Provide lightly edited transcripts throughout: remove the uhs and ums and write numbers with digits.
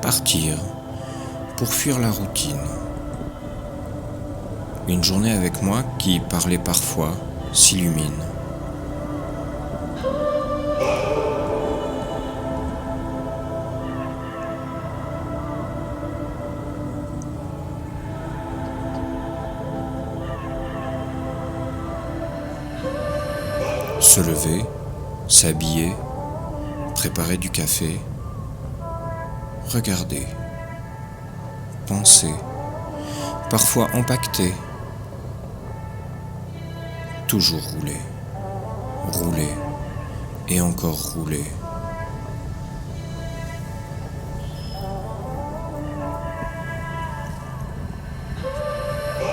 Partir pour fuir la routine. Une journée avec moi qui parlait parfois s'illumine. Se lever, s'habiller, préparer du café, regarder, penser, parfois empaqueter, toujours rouler, rouler et encore rouler.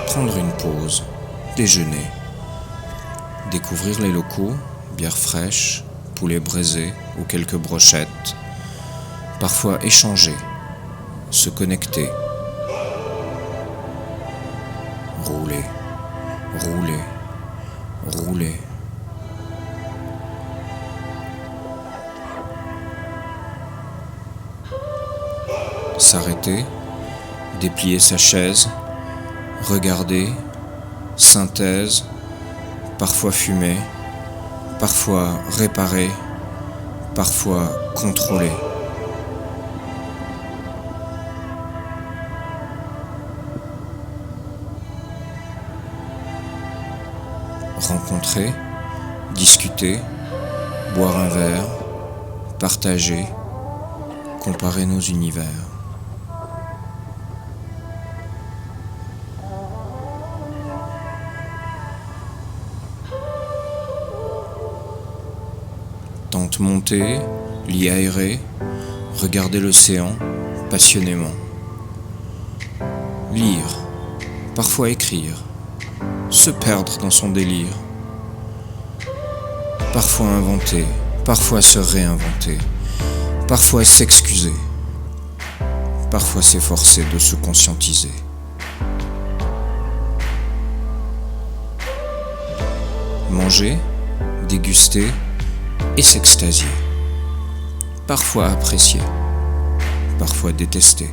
Prendre une pause, déjeuner, découvrir les locaux, bière fraîche, poulet braisé ou quelques brochettes, parfois échanger, se connecter, rouler, rouler, rouler. S'arrêter, déplier sa chaise, regarder, synthèse, parfois fumer, parfois réparer, parfois contrôler. Rencontrer, discuter, boire un verre, partager, comparer nos univers. Tente monter, lit aéré, regarder l'océan passionnément. Lire, parfois écrire, se perdre dans son délire. Parfois inventer, parfois se réinventer, parfois s'excuser, parfois s'efforcer de se conscientiser. Manger, déguster et s'extasier. Parfois apprécier, parfois détester.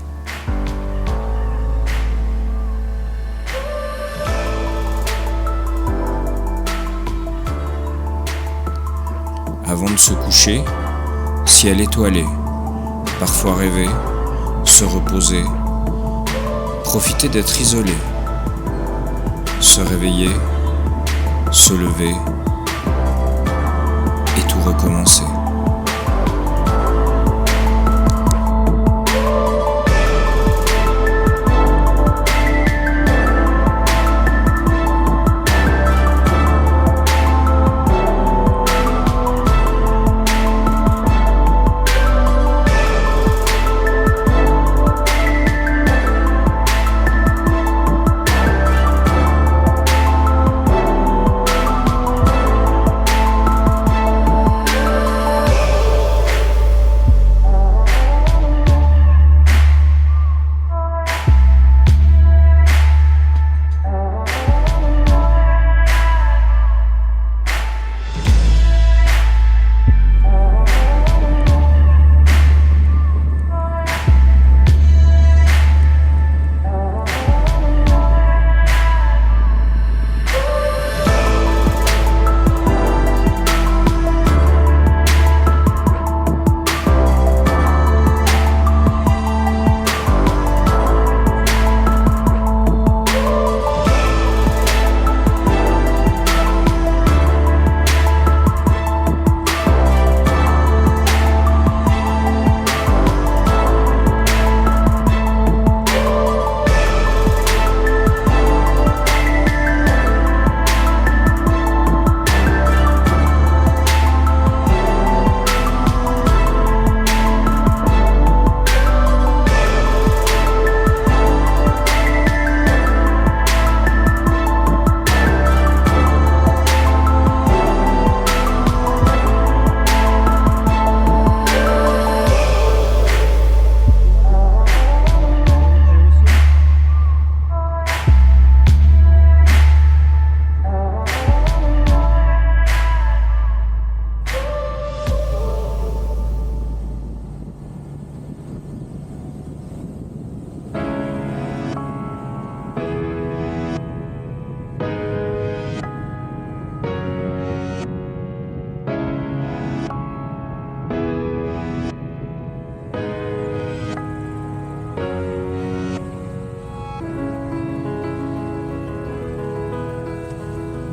Avant de se coucher, ciel étoilé, parfois rêver, se reposer, profiter d'être isolé, se réveiller, se lever et tout recommencer.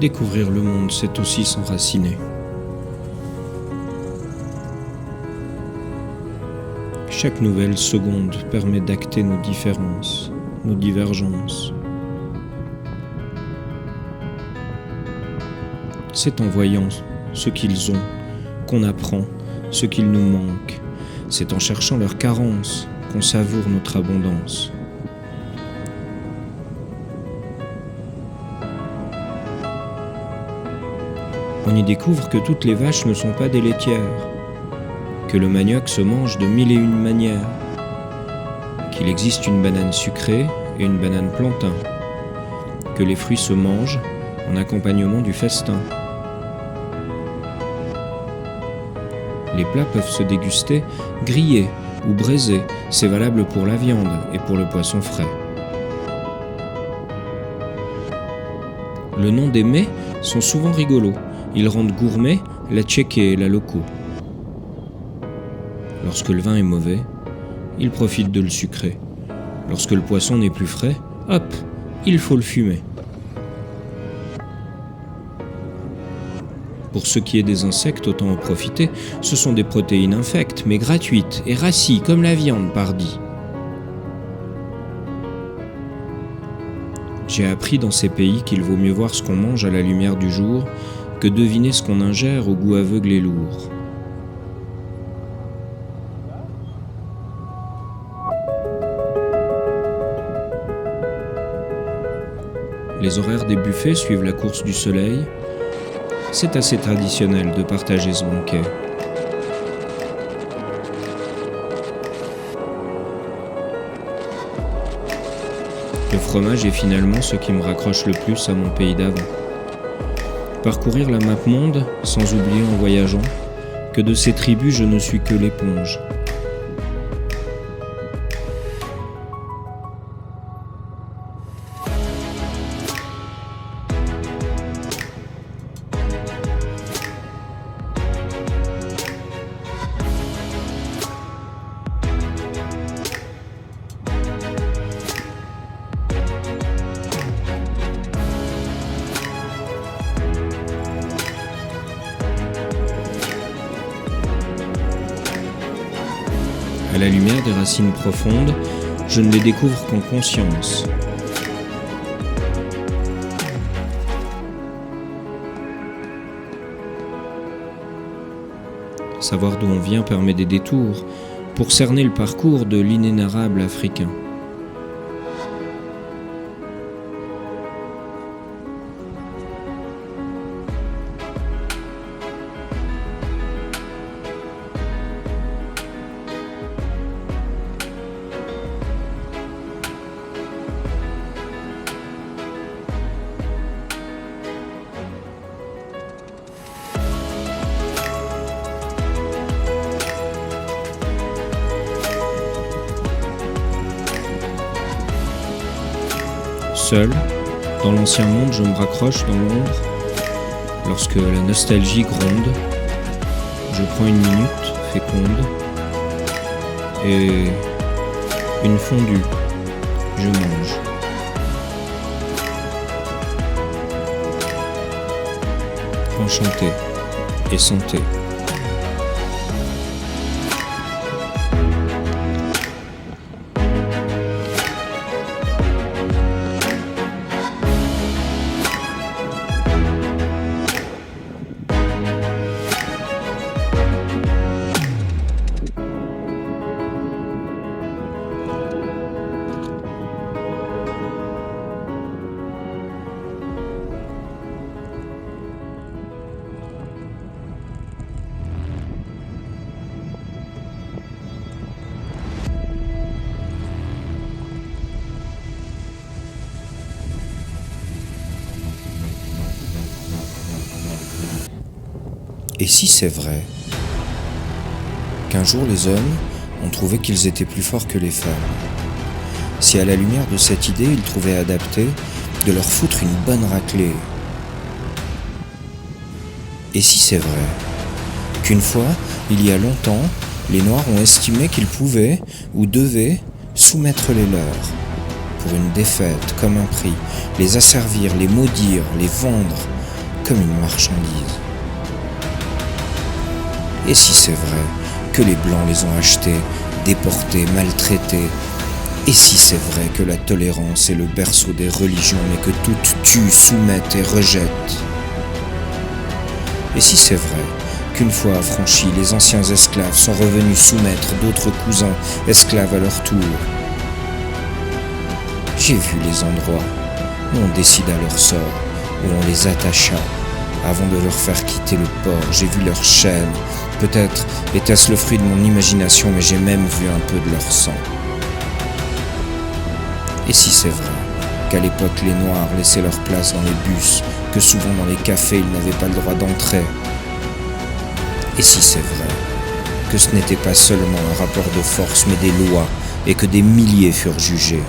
Découvrir le monde, c'est aussi s'enraciner. Chaque nouvelle seconde permet d'acter nos différences, nos divergences. C'est en voyant ce qu'ils ont qu'on apprend ce qu'il nous manque. C'est en cherchant leurs carences qu'on savoure notre abondance. On y découvre que toutes les vaches ne sont pas des laitières, que le manioc se mange de 1001 manières, qu'il existe une banane sucrée et une banane plantain, que les fruits se mangent en accompagnement du festin. Les plats peuvent se déguster grillés ou braisés, c'est valable pour la viande et pour le poisson frais. Le nom des mets sont souvent rigolos, ils rendent gourmet la tchéké et la loco. Lorsque le vin est mauvais, il profite de le sucrer. Lorsque le poisson n'est plus frais, hop, il faut le fumer. Pour ce qui est des insectes, autant en profiter, ce sont des protéines infectes, mais gratuites et racies comme la viande, pardi. J'ai appris dans ces pays qu'il vaut mieux voir ce qu'on mange à la lumière du jour que deviner ce qu'on ingère au goût aveugle et lourd. Les horaires des buffets suivent la course du soleil. C'est assez traditionnel de partager ce banquet. Le fromage est finalement ce qui me raccroche le plus à mon pays d'avant. Parcourir la map monde, sans oublier en voyageant, que de ces tribus je ne suis que l'éponge. À la lumière des racines profondes, je ne les découvre qu'en conscience. Savoir d'où on vient permet des détours pour cerner le parcours de l'inénarrable africain. Seul, dans l'ancien monde, je me raccroche dans l'ombre. Lorsque la nostalgie gronde, je prends une minute féconde et une fondue, je mange. Enchanté et santé. Et si c'est vrai qu'un jour les hommes ont trouvé qu'ils étaient plus forts que les femmes? Si à la lumière de cette idée, ils trouvaient adapté de leur foutre une bonne raclée? Et si c'est vrai qu'une fois, il y a longtemps, les Noirs ont estimé qu'ils pouvaient ou devaient soumettre les leurs pour une défaite comme un prix, les asservir, les maudire, les vendre comme une marchandise. Et si c'est vrai que les Blancs les ont achetés, déportés, maltraités, et si c'est vrai que la tolérance est le berceau des religions, mais que toutes tuent, soumettent et rejettent? Et si c'est vrai qu'une fois affranchis, les anciens esclaves sont revenus soumettre d'autres cousins esclaves à leur tour? J'ai vu les endroits où on décida leur sort, où on les attacha avant de leur faire quitter le port. J'ai vu leurs chaînes. Peut-être était-ce le fruit de mon imagination, mais j'ai même vu un peu de leur sang. Et si c'est vrai qu'à l'époque les Noirs laissaient leur place dans les bus, que souvent dans les cafés ils n'avaient pas le droit d'entrer? Et si c'est vrai que ce n'était pas seulement un rapport de force, mais des lois, et que des milliers furent jugés?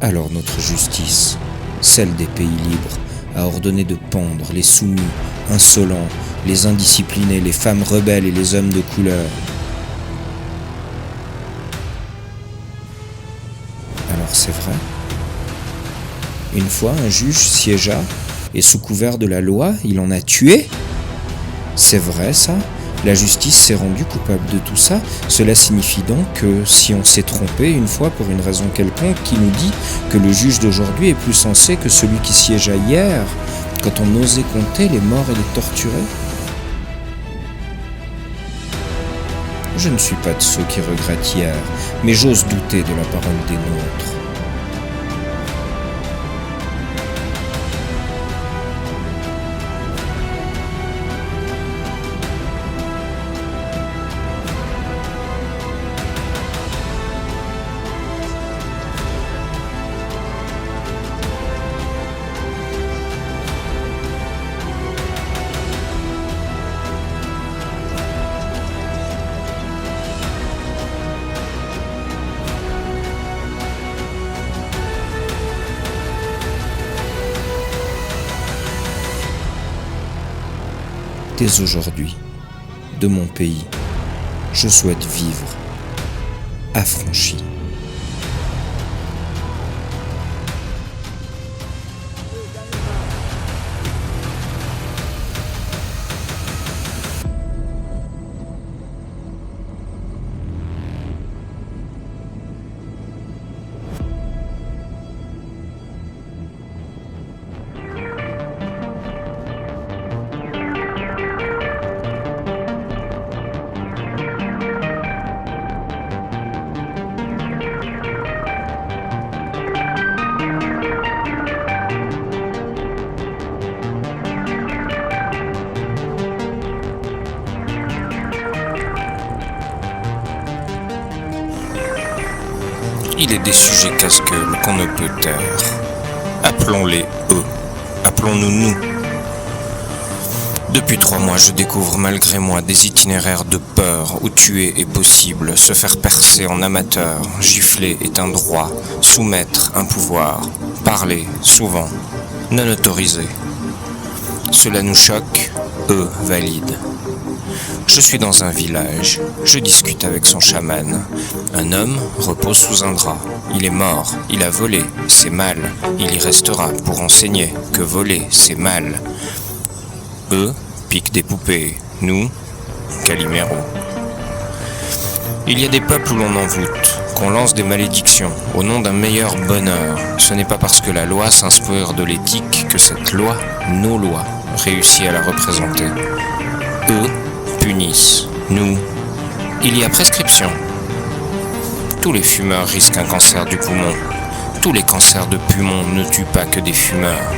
Alors notre justice, celle des pays libres, a ordonné de pendre les soumis, insolents, les indisciplinés, les femmes rebelles et les hommes de couleur. Alors c'est vrai? Une fois, un juge siégea, et sous couvert de la loi, il en a tué? C'est vrai ça? La justice s'est rendue coupable de tout ça. Cela signifie donc que si on s'est trompé une fois pour une raison quelconque, qui nous dit que le juge d'aujourd'hui est plus sensé que celui qui siégea hier, quand on osait compter les morts et les torturés? Je ne suis pas de ceux qui regrettent hier, mais j'ose douter de la parole des nôtres. Dès aujourd'hui, de mon pays, je souhaite vivre affranchi. Il est des sujets casse-gueule qu'on ne peut taire. Appelons-les eux. Appelons-nous nous. Depuis 3 mois, je découvre malgré moi des itinéraires de peur où tuer est possible, se faire percer en amateur, gifler est un droit, soumettre un pouvoir, parler souvent, non autorisé. Cela nous choque, eux valident. Je suis dans un village, je discute avec son chaman. Un homme repose sous un drap. Il est mort, il a volé, c'est mal. Il y restera pour enseigner que voler, c'est mal. Eux piquent des poupées, nous, Calimero. Il y a des peuples où l'on envoûte, qu'on lance des malédictions au nom d'un meilleur bonheur. Ce n'est pas parce que la loi s'inspire de l'éthique que cette loi, nos lois, réussit à la représenter. Eux punissent, nous, il y a prescription. Tous les fumeurs risquent un cancer du poumon. Tous les cancers de poumon ne tuent pas que des fumeurs.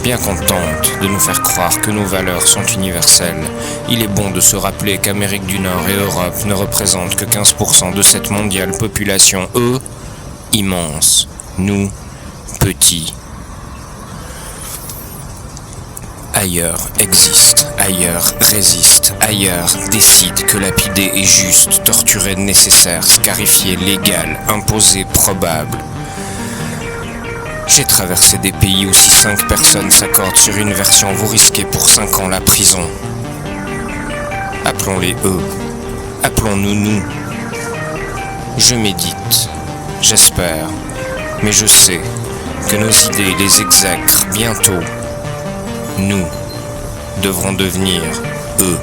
Bien qu'on tente de nous faire croire que nos valeurs sont universelles, il est bon de se rappeler qu'Amérique du Nord et Europe ne représentent que 15% de cette mondiale population. Eux, immenses, nous, petits. Ailleurs existe, ailleurs résiste, ailleurs décide que lapider est juste, torturer nécessaire, scarifier légal, imposer probable. J'ai traversé des pays où si 5 personnes s'accordent sur une version, vous risquez pour 5 ans la prison. Appelons-les eux, appelons-nous nous. Je médite, j'espère, mais je sais que nos idées les exècrent bientôt. Nous devrons devenir eux.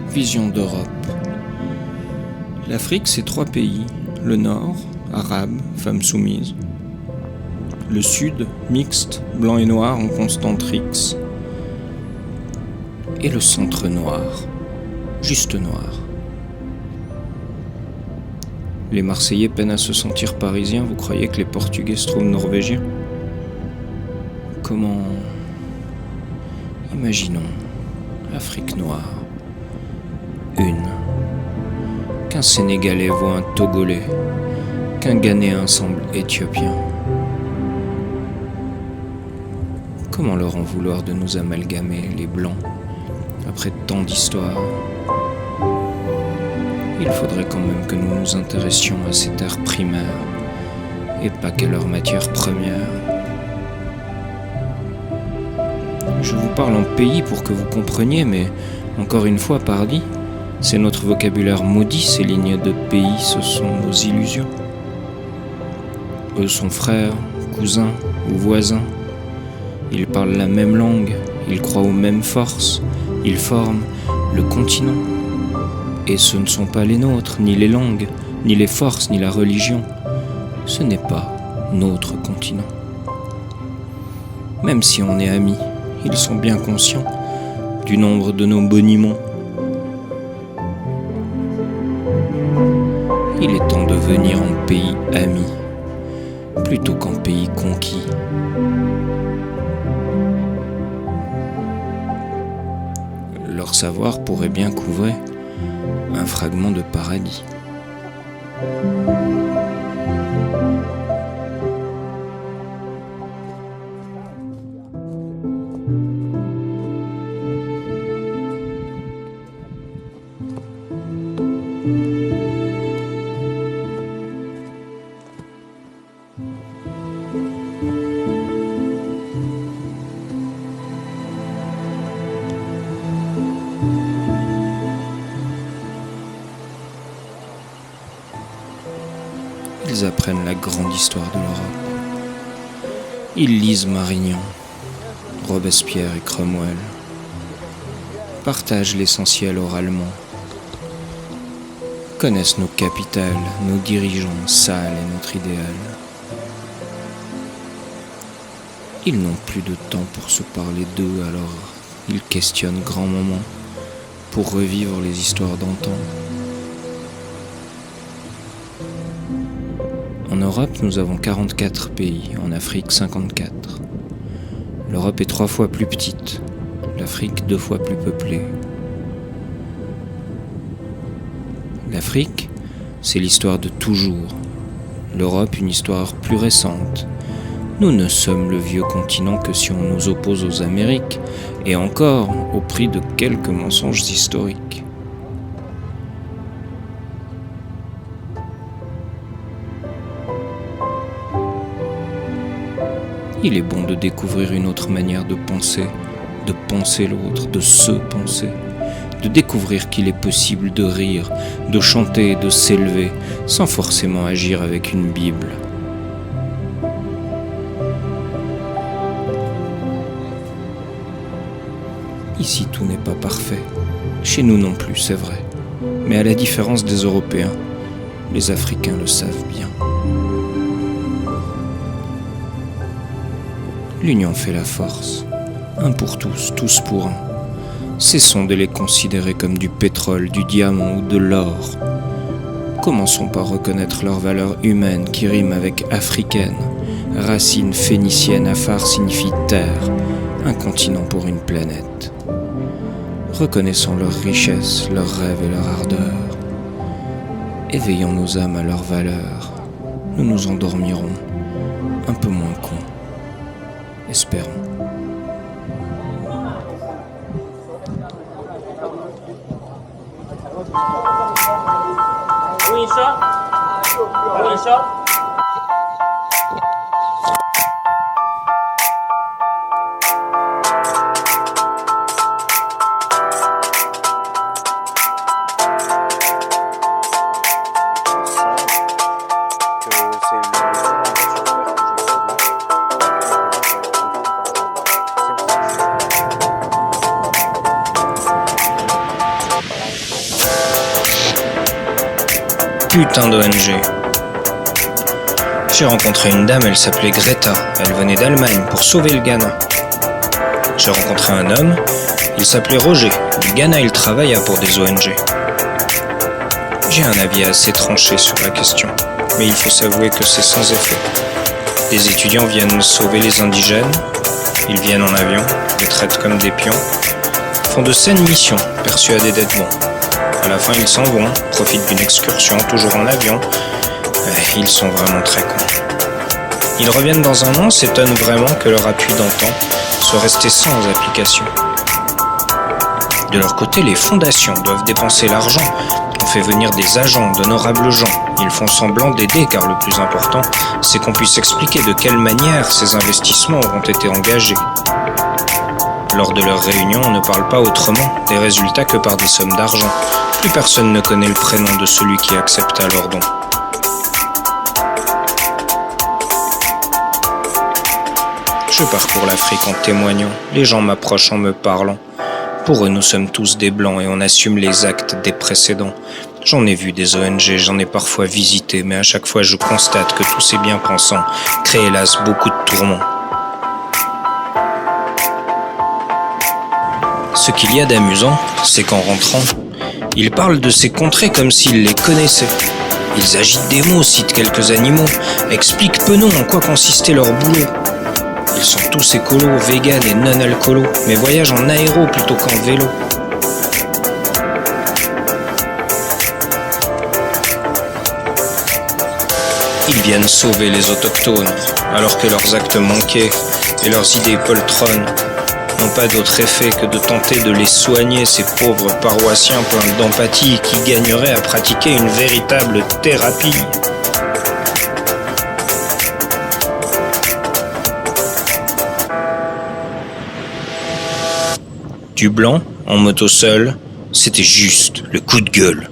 Vision d'Europe. L'Afrique, c'est 3 pays. Le nord, arabe, femmes soumises. Le sud, mixte, blanc et noir en constante rixe. Et le centre noir, juste noir. Les Marseillais peinent à se sentir parisiens, vous croyez que les Portugais se trouvent norvégiens ? Comment... Imaginons, Afrique noire. Qu'un Sénégalais voit un Togolais, qu'un Ghanéen semble éthiopien. Comment leur en vouloir de nous amalgamer, les Blancs, après tant d'histoires ? Il faudrait quand même que nous nous intéressions à ces terres primaires, et pas qu'à leur matière première. Je vous parle en pays pour que vous compreniez, mais encore une fois, pardi, C'est notre vocabulaire maudit, ces lignes de pays, ce sont nos illusions. Eux sont frères, cousins ou voisins. Ils parlent la même langue, ils croient aux mêmes forces, ils forment le continent. Et ce ne sont pas les nôtres, ni les langues, ni les forces, ni la religion. Ce n'est pas notre continent. Même si on est amis, ils sont bien conscients du nombre de nos boniments. Il est temps de venir en pays ami, plutôt qu'en pays conquis. Leur savoir pourrait bien couvrir un fragment de paradis. Ils apprennent la grande histoire de l'Europe. Ils lisent Marignan, Robespierre et Cromwell, partagent l'essentiel oralement, connaissent nos capitales, nos dirigeants sales et notre idéal. Ils n'ont plus de temps pour se parler d'eux, alors ils questionnent grand moment pour revivre les histoires d'antan. En Europe, nous avons 44 pays, en Afrique 54. L'Europe est 3 fois plus petite, l'Afrique 2 fois plus peuplée. L'Afrique, c'est l'histoire de toujours. L'Europe, une histoire plus récente. Nous ne sommes le vieux continent que si on nous oppose aux Amériques, et encore au prix de quelques mensonges historiques. Il est bon de découvrir une autre manière de penser l'autre, de se penser, de découvrir qu'il est possible de rire, de chanter, de s'élever, sans forcément agir avec une Bible. Ici, tout n'est pas parfait. Chez nous non plus, c'est vrai. Mais à la différence des Européens, les Africains le savent bien. L'union fait la force. Un pour tous, tous pour un. Cessons de les considérer comme du pétrole, du diamant ou de l'or. Commençons par reconnaître leur valeur humaine qui rime avec africaine. Racine phénicienne, Afar signifie terre, un continent pour une planète. Reconnaissons leurs richesses, leurs rêves et leur ardeur. Éveillons nos âmes à leurs valeurs. Nous nous endormirons, un peu moins cons. Espérons. Putain d'ONG. J'ai rencontré une dame, elle s'appelait Greta. Elle venait d'Allemagne pour sauver le Ghana. J'ai rencontré un homme, il s'appelait Roger. Du Ghana, il travailla pour des ONG. J'ai un avis assez tranché sur la question, mais il faut s'avouer que c'est sans effet. Des étudiants viennent sauver les indigènes, ils viennent en avion, les traitent comme des pions, font de saines missions, persuadés d'être bons. À la fin, ils s'en vont, profitent d'une excursion, toujours en avion. Ils sont vraiment très cons. Ils reviennent dans un an, s'étonnent vraiment que leur appui d'antan soit resté sans application. De leur côté, les fondations doivent dépenser l'argent. On fait venir des agents, d'honorables gens. Ils font semblant d'aider car le plus important, c'est qu'on puisse expliquer de quelle manière ces investissements auront été engagés. Lors de leurs réunions, on ne parle pas autrement des résultats que par des sommes d'argent. Plus personne ne connaît le prénom de celui qui accepta leurs dons. Je pars pour l'Afrique en témoignant, les gens m'approchent en me parlant. Pour eux, nous sommes tous des blancs et on assume les actes des précédents. J'en ai vu des ONG, j'en ai parfois visité, mais à chaque fois je constate que tous ces bien-pensants créent hélas beaucoup de tourments. Ce qu'il y a d'amusant, c'est qu'en rentrant, ils parlent de ces contrées comme s'ils les connaissaient. Ils agitent des mots, citent quelques animaux, expliquent peu non en quoi consistait leur boulot. Ils sont tous écolos, véganes et non-alcoolos, mais voyagent en aéro plutôt qu'en vélo. Ils viennent sauver les autochtones, alors que leurs actes manqués et leurs idées poltronnes n'ont pas d'autre effet que de tenter de les soigner, ces pauvres paroissiens pleins d'empathie qui gagneraient à pratiquer une véritable thérapie. Du blanc, en moto seul, c'était juste le coup de gueule.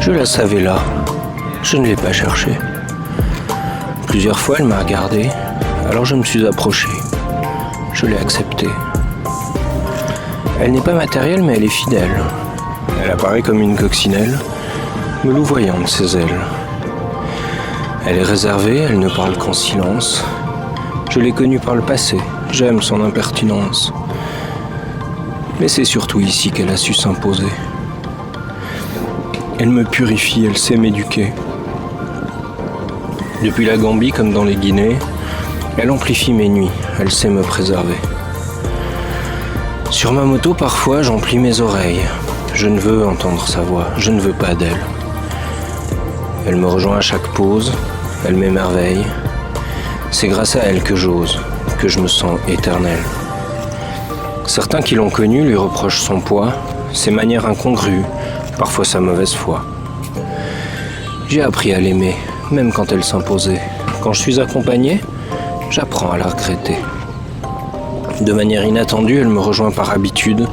Je la savais là. Je ne l'ai pas cherchée. Plusieurs fois, elle m'a regardé, alors je me suis approché. Je l'ai acceptée. Elle n'est pas matérielle, mais elle est fidèle. Elle apparaît comme une coccinelle, me louvoyant de ses ailes. Elle est réservée, elle ne parle qu'en silence. Je l'ai connue par le passé, j'aime son impertinence. Mais c'est surtout ici qu'elle a su s'imposer. Elle me purifie, elle sait m'éduquer. Depuis la Gambie comme dans les Guinées, elle amplifie mes nuits, elle sait me préserver. Sur ma moto, parfois, j'emplis mes oreilles. Je ne veux entendre sa voix, je ne veux pas d'elle. Elle me rejoint à chaque pause, elle m'émerveille. C'est grâce à elle que j'ose, que je me sens éternel. Certains qui l'ont connue lui reprochent son poids, ses manières incongrues, parfois sa mauvaise foi. J'ai appris à l'aimer, même quand elle s'imposait. Quand je suis accompagné, j'apprends à la regretter. De manière inattendue, elle me rejoint par habitude,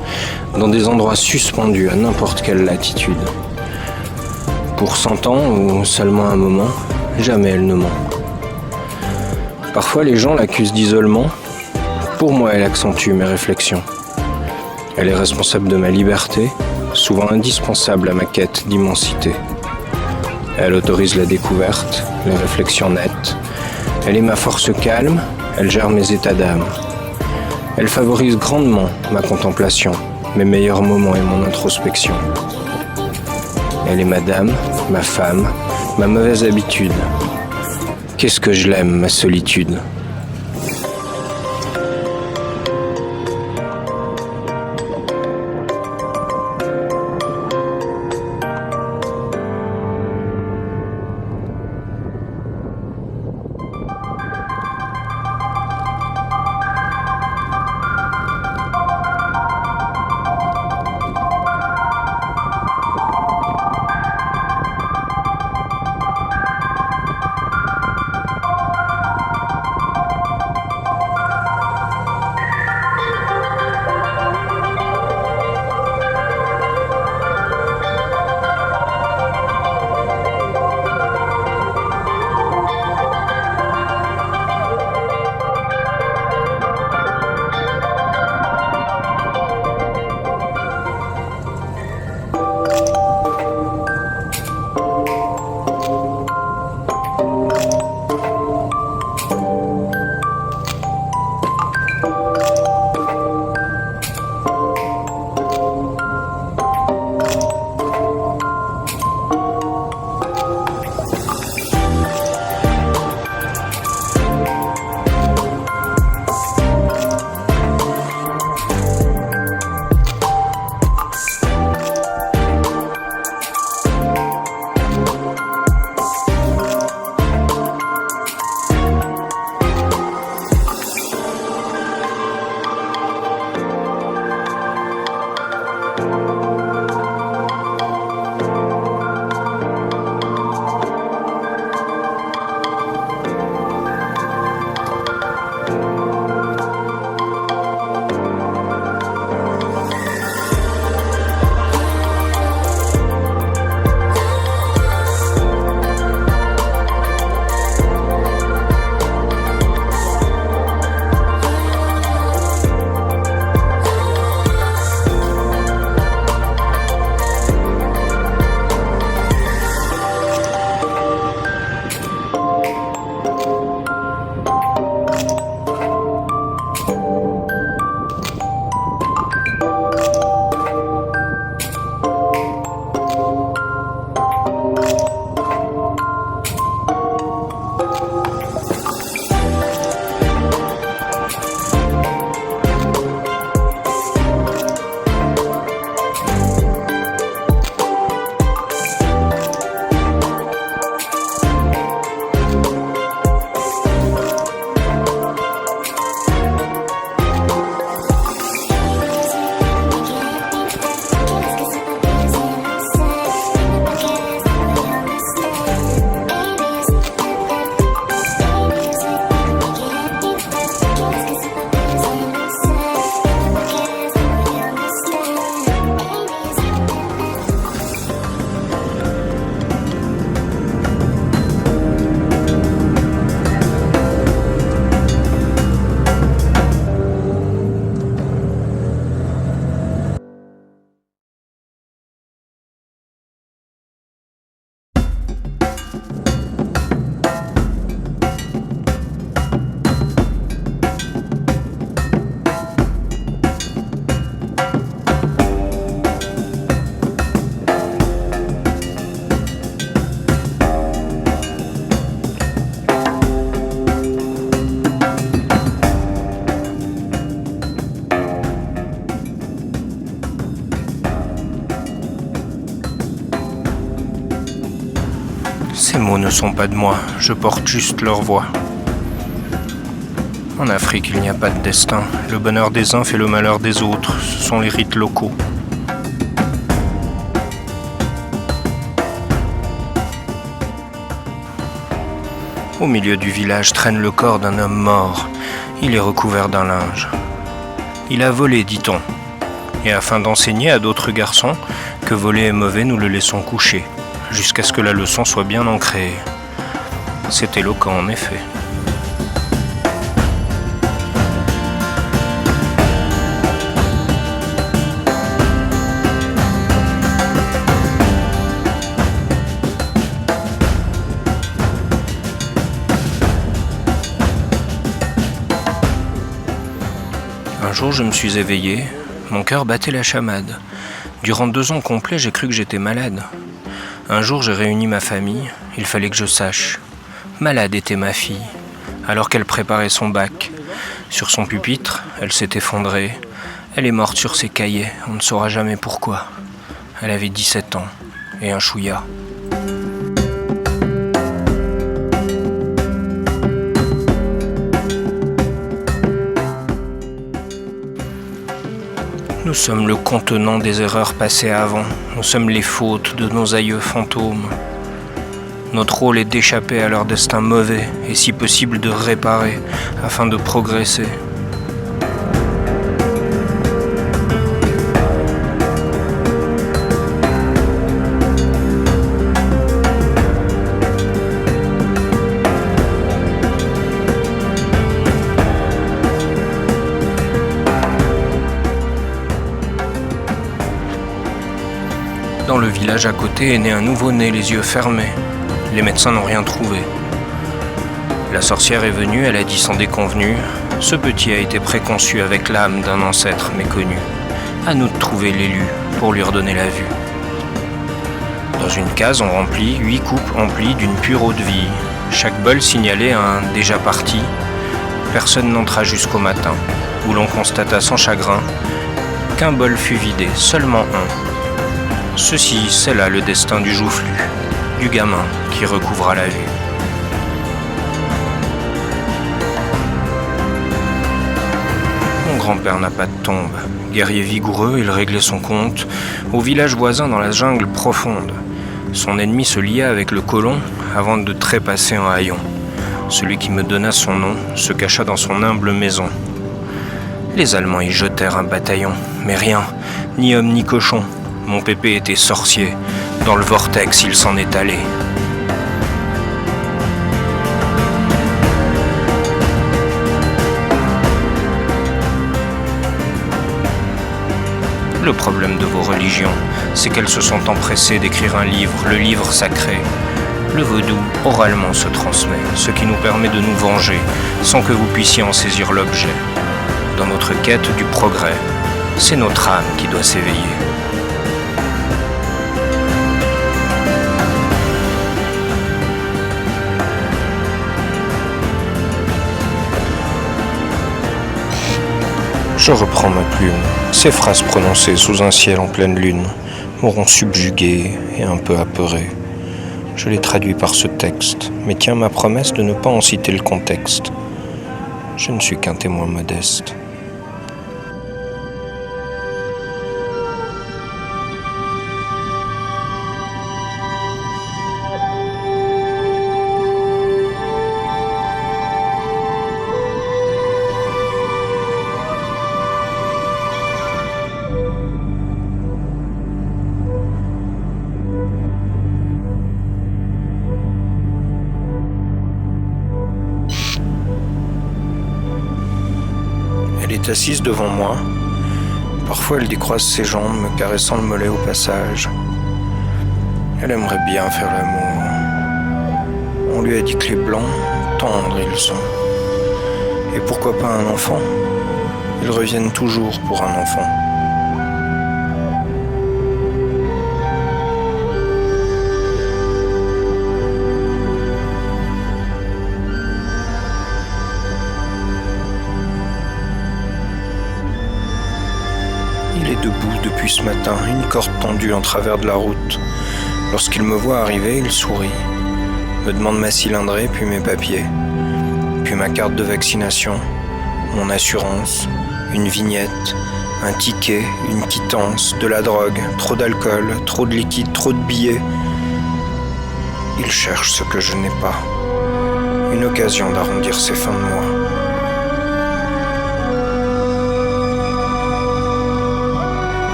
dans des endroits suspendus à n'importe quelle latitude. Pour 100 ans ou seulement un moment, jamais elle ne ment. Parfois les gens l'accusent d'isolement. Pour moi, elle accentue mes réflexions. Elle est responsable de ma liberté, souvent indispensable à ma quête d'immensité. Elle autorise la découverte, les réflexions nettes. Elle est ma force calme, elle gère mes états d'âme. Elle favorise grandement ma contemplation, mes meilleurs moments et mon introspection. Elle est ma dame, ma femme, ma mauvaise habitude. Qu'est-ce que je l'aime, ma solitude. Ces mots ne sont pas de moi, je porte juste leur voix. En Afrique, il n'y a pas de destin. Le bonheur des uns fait le malheur des autres. Ce sont les rites locaux. Au milieu du village traîne le corps d'un homme mort. Il est recouvert d'un linge. Il a volé, dit-on. Et afin d'enseigner à d'autres garçons que voler est mauvais, nous le laissons coucher, jusqu'à ce que la leçon soit bien ancrée. C'est éloquent en effet. Un jour, je me suis éveillé, mon cœur battait la chamade. Durant 2 ans complets, j'ai cru que j'étais malade. Un jour, j'ai réuni ma famille, il fallait que je sache. Malade était ma fille, alors qu'elle préparait son bac. Sur son pupitre, elle s'est effondrée. Elle est morte sur ses cahiers, on ne saura jamais pourquoi. Elle avait 17 ans et un chouïa. Nous sommes le contenant des erreurs passées avant. Nous sommes les fautes de nos aïeux fantômes. Notre rôle est d'échapper à leur destin mauvais et si possible de réparer afin de progresser. Dans le village à côté est né un nouveau-né, les yeux fermés. Les médecins n'ont rien trouvé. La sorcière est venue, elle a dit sans déconvenue, ce petit a été préconçu avec l'âme d'un ancêtre méconnu. À nous de trouver l'élu pour lui redonner la vue. Dans une case, on remplit 8 coupes emplies d'une pure eau de vie. Chaque bol signalait un déjà parti. Personne n'entra jusqu'au matin, où l'on constata sans chagrin qu'un bol fut vidé, seulement un. Ceci, c'est là le destin du joufflu, du gamin qui recouvra la vue. Mon grand-père n'a pas de tombe. Guerrier vigoureux, il réglait son compte au village voisin dans la jungle profonde. Son ennemi se lia avec le colon avant de trépasser en haillons. Celui qui me donna son nom se cacha dans son humble maison. Les Allemands y jetèrent un bataillon, mais rien, ni homme ni cochon. Mon pépé était sorcier, dans le vortex il s'en est allé. Le problème de vos religions, c'est qu'elles se sont empressées d'écrire un livre, le livre sacré. Le vaudou, oralement, se transmet, ce qui nous permet de nous venger, sans que vous puissiez en saisir l'objet. Dans notre quête du progrès, c'est notre âme qui doit s'éveiller. Je reprends ma plume. Ces phrases prononcées sous un ciel en pleine lune m'auront subjugué et un peu apeuré. Je les traduis par ce texte, mais tiens ma promesse de ne pas en citer le contexte. Je ne suis qu'un témoin modeste. Elle est assise devant moi. Parfois, elle décroise ses jambes, me caressant le mollet au passage. Elle aimerait bien faire l'amour. On lui a dit que les blancs, tendres ils sont. Et pourquoi pas un enfant? Ils reviennent toujours pour un enfant. Il est debout depuis ce matin, une corde tendue en travers de la route. Lorsqu'il me voit arriver, il sourit. me demande ma cylindrée, puis mes papiers, puis ma carte de vaccination, mon assurance, une vignette, un ticket, une quittance, de la drogue, trop d'alcool, trop de liquide, trop de billets. Il cherche ce que je n'ai pas. Une occasion d'arrondir ses fins de mois.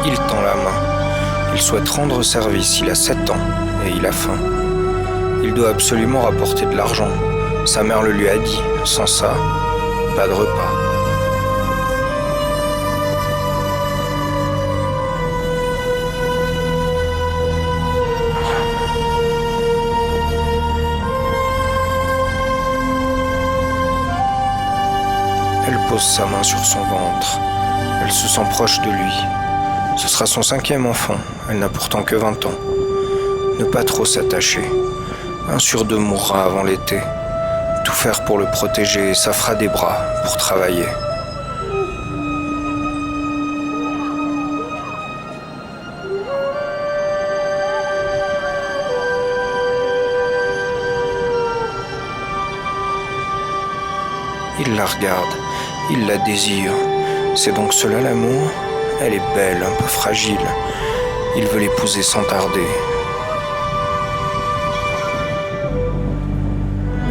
Il tend la main. Il souhaite rendre service. Il a 7 ans et il a faim. Il doit absolument rapporter de l'argent. Sa mère le lui a dit. Sans ça, pas de repas. Elle pose sa main sur son ventre. Elle se sent proche de lui. Ce sera son 5e enfant. Elle n'a pourtant que 20 ans. Ne pas trop s'attacher. 1 sur 2 mourra avant l'été. Tout faire pour le protéger, ça fera des bras pour travailler. Il la regarde, il la désire. C'est donc cela l'amour ? Elle est belle, un peu fragile. Il veut l'épouser sans tarder.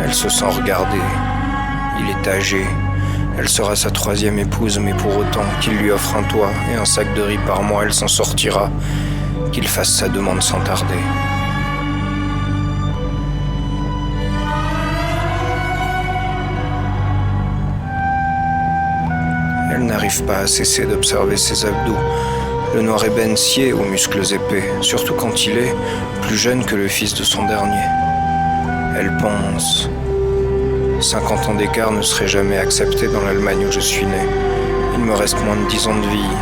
Elle se sent regardée. Il est âgé. Elle sera sa 3e épouse, mais pour autant qu'il lui offre un toit et un sac de riz par mois, elle s'en sortira. Qu'il fasse sa demande sans tarder. Elle n'arrive pas à cesser d'observer ses abdos. Le noir ébène scié aux muscles épais, surtout quand il est plus jeune que le fils de son dernier. Elle pense. 50 ans d'écart ne seraient jamais acceptés dans l'Allemagne où je suis né. Il me reste moins de 10 ans de vie.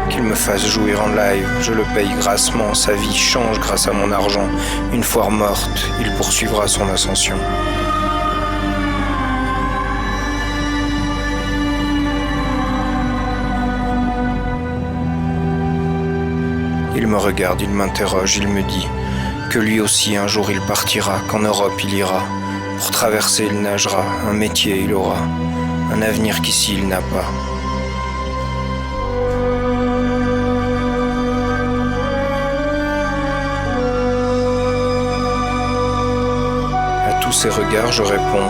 Qu'il me fasse jouir en live, je le paye grassement. Sa vie change grâce à mon argent. Une fois morte, il poursuivra son ascension. Il me regarde, il m'interroge, il me dit que lui aussi un jour il partira, qu'en Europe il ira. Pour traverser il nagera, un métier il aura, un avenir qu'ici il n'a pas. À tous ces regards je réponds,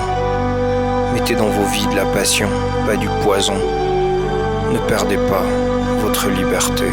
mettez dans vos vies de la passion, pas du poison. Ne perdez pas votre liberté.